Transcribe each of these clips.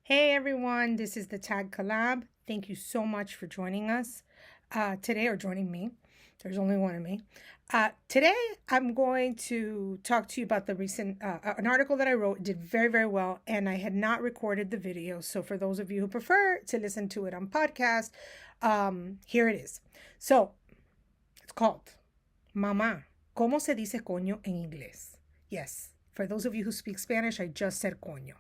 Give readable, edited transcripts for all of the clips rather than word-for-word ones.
Hey everyone, this is the Tag Collab. Thank you so much for joining us today, or joining me. There's only one of me. Today, I'm going to talk to you about the recent an article that I wrote. It did very, very well, and I had not recorded the video. So for those of you who prefer to listen to it on podcast, here it is. So it's called Mamá, cómo se dice coño en inglés. Yes, for those of you who speak Spanish, I just said coño.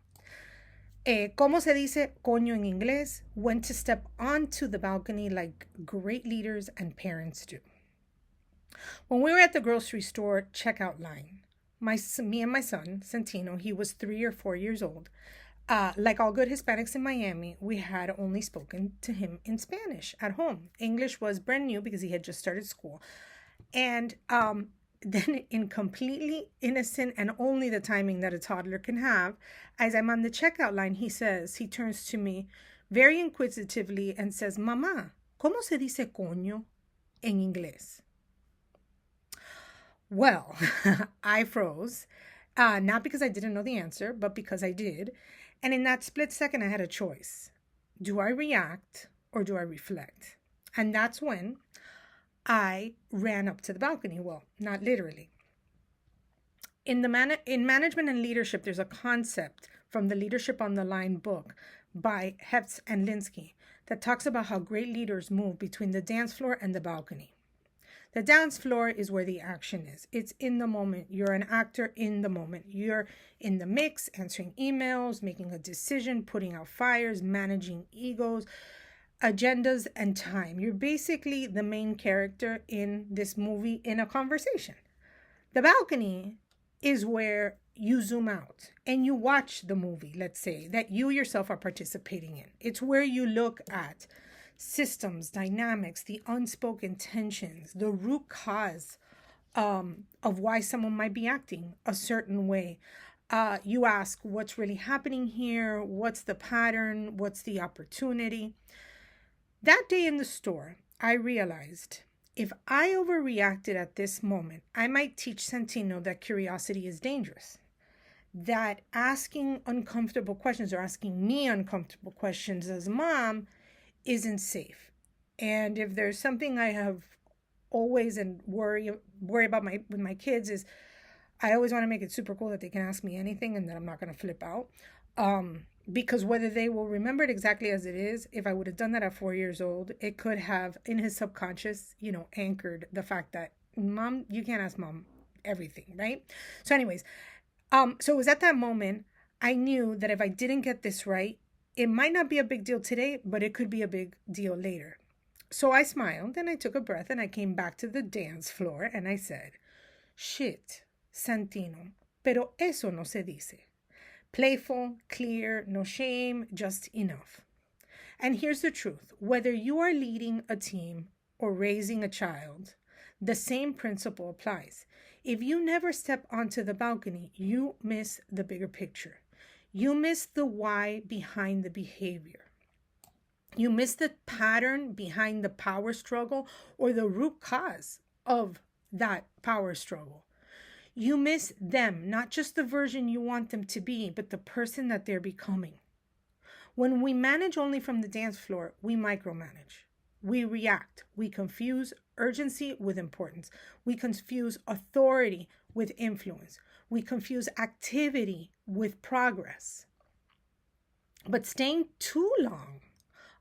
¿Cómo se dice coño en inglés? When to step onto the balcony like great leaders and parents do. When we were at the grocery store checkout line, me and my son, Santino, he was 3 or 4 years old. Like all good Hispanics in Miami, we had only spoken to him in Spanish at home. English was brand new because he had just started school. And then, in completely innocent and only the timing that a toddler can have, as I'm on the checkout line, he turns to me very inquisitively and says, Mamá, ¿cómo se dice coño en inglés? Well, I froze, not because I didn't know the answer, but because I did. And in that split second, I had a choice. Do I react or do I reflect? And that's when I ran up to the balcony. Well, not literally. In management and leadership, there's a concept from the Leadership on the Line book by Hefts and Linsky that talks about how great leaders move between the dance floor and the balcony. The dance floor is where the action is. It's in the moment. You're an actor in the moment. You're in the mix, answering emails, making a decision, putting out fires, managing egos, agendas, and time. You're basically the main character in this movie in a conversation. The balcony is where you zoom out and you watch the movie, let's say, that you yourself are participating in. It's where you look at systems, dynamics, the unspoken tensions, the root cause of why someone might be acting a certain way. You ask, what's really happening here? What's the pattern? What's the opportunity? That day in the store, I realized if I overreacted at this moment, I might teach Santino that curiosity is dangerous. That asking uncomfortable questions or asking me uncomfortable questions as mom isn't safe. And if there's something I have always and worry about with my kids is I always want to make it super cool that they can ask me anything and that I'm not going to flip out. Because whether they will remember it exactly as it is, if I would have done that at 4 years old, it could have in his subconscious, anchored the fact that mom, you can't ask mom everything, right? So anyways, so it was at that moment I knew that if I didn't get this right, it might not be a big deal today, but it could be a big deal later. So I smiled and I took a breath and I came back to the dance floor and I said, shit, Santino, pero eso no se dice. Playful, clear, no shame, just enough. And here's the truth. Whether you are leading a team or raising a child, the same principle applies. If you never step onto the balcony, you miss the bigger picture. You miss the why behind the behavior. You miss the pattern behind the power struggle or the root cause of that power struggle. You miss them, not just the version you want them to be, but the person that they're becoming. When we manage only from the dance floor, we micromanage. We react. We confuse urgency with importance. We confuse authority with influence. We confuse activity with progress. But staying too long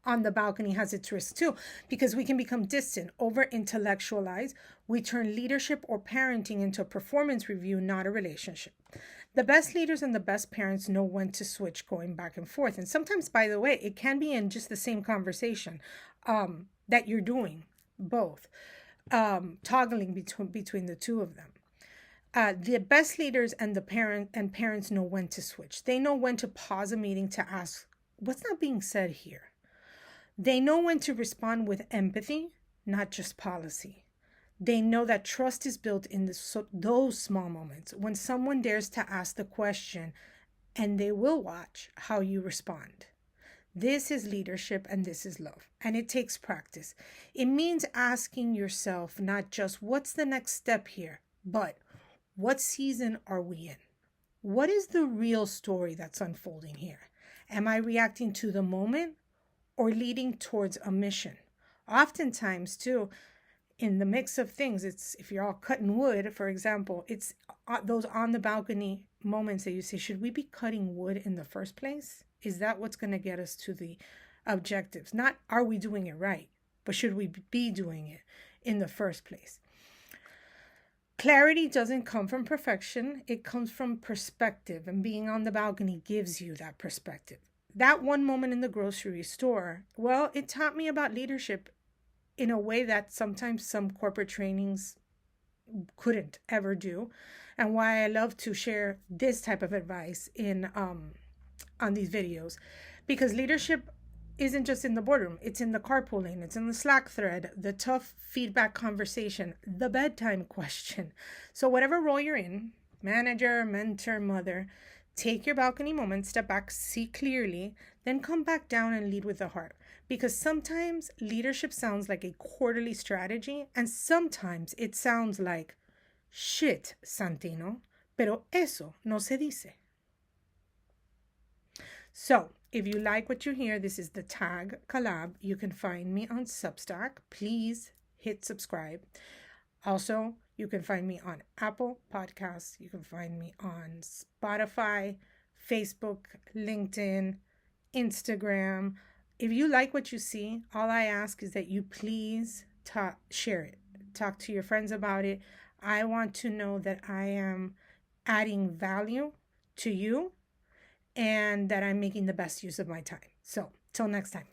on the balcony has its risks too, because we can become distant, over-intellectualize. We turn leadership or parenting into a performance review, not a relationship. The best leaders and the best parents know when to switch, going back and forth. And sometimes, by the way, it can be in just the same conversation that you're doing, both, toggling between the two of them. The best leaders and parents know when to switch. They know when to pause a meeting to ask, what's not being said here? They know when to respond with empathy, not just policy. They know that trust is built in those small moments when someone dares to ask the question, and they will watch how you respond. This is leadership and this is love, and it takes practice. It means asking yourself not just what's the next step here, but what season are we in? What is the real story that's unfolding here? Am I reacting to the moment or leading towards a mission? Oftentimes, too, in the mix of things, it's if you're all cutting wood, for example, it's those on the balcony moments that you say, should we be cutting wood in the first place? Is that what's going to get us to the objectives? Not are we doing it right, but should we be doing it in the first place? Clarity doesn't come from perfection. It comes from perspective, and being on the balcony gives you that perspective. That one moment in the grocery store, well, it taught me about leadership in a way that sometimes some corporate trainings couldn't ever do, and why I love to share this type of advice in on these videos, because leadership isn't just in the boardroom. It's in the carpooling, it's in the Slack thread, the tough feedback conversation, the bedtime question. So whatever role you're in, manager, mentor, mother, take your balcony moment, step back, see clearly, then come back down and lead with the heart. Because sometimes leadership sounds like a quarterly strategy, and sometimes it sounds like, shit, Santino, pero eso no se dice. So, if you like what you hear, this is the Tag Collab. You can find me on Substack. Please hit subscribe. Also, you can find me on Apple Podcasts. You can find me on Spotify, Facebook, LinkedIn, Instagram. If you like what you see, all I ask is that you please share it. Talk to your friends about it. I want to know that I am adding value to you and that I'm making the best use of my time. So, till next time.